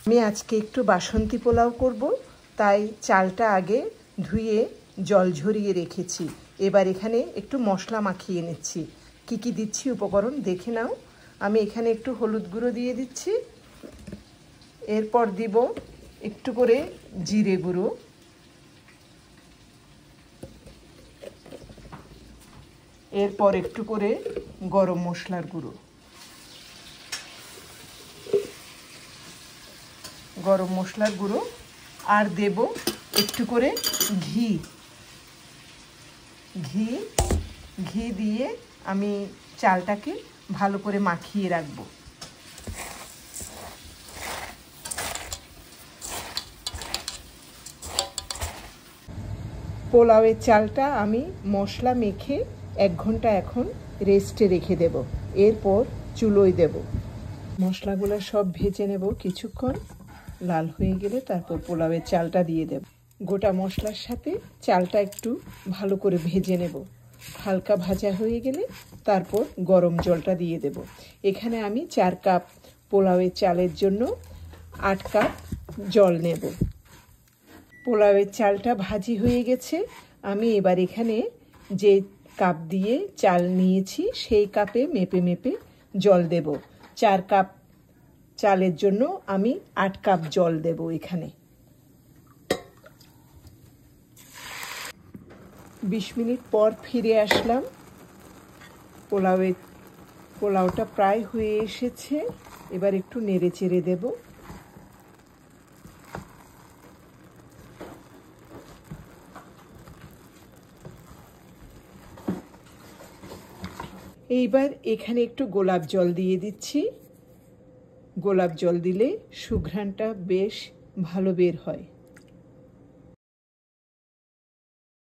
আমি আজকে একটু বাসন্তী পোলাও করব, তাই চালটা আগে ধুয়ে জল ঝরিয়ে রেখেছি। এবার এখানে একটু মশলা মাখিয়ে নিচ্ছি। কি কি দিচ্ছি উপকরণ দেখে নাও। আমি এখানে একটু হলুদ গুঁড়ো দিয়ে দিচ্ছি, এরপর দিব একটু করে জিরে গুঁড়ো, এরপর একটু করে গরম মশলার গুঁড়ো, আর দেব একটু করে ঘি দিয়ে আমি চালটাকে ভালো করে মাখিয়ে রাখব। পোলাওয়ের চালটা আমি মশলা মেখে 1 ঘন্টা এখন রেস্টে রেখে দেব। এরপর চুলোয় দেব। মশলাগুলো সব ভেজে নেব কিছুক্ষণ। লাল হয়ে গেলে তারপর পোলাওয়ের চালটা দিয়ে দেব। গোটা মশলার সাথে চালটা একটু ভালো করে ভেজে নেব। হালকা ভাজা হয়ে গেলে তারপর গরম জলটা দিয়ে দেব। এখানে আমি 4 কাপ পোলাওয়ের চালের জন্য 8 কাপ জল নেব। পোলাওয়ের চালটা ভাজি হয়ে গেছে। আমি এবার এখানে যে কাপ দিয়ে চাল নিয়েছি সেই কাপে মেপে জল দেব। 4 কাপ চালের জন্য আমি 8 কাপ জল দেব এখানে। 20 মিনিট পর ফিরে আসলাম। পোলাওটা প্রায় হয়ে এসেছে। এবার একটু নেড়ে চেড়ে দেব। এইবার এখানে একটু গোলাপ জল দিয়ে দিচ্ছি। গোলাপ জল দিলে সুঘ্রাণটা বেশ ভালো বের হয়।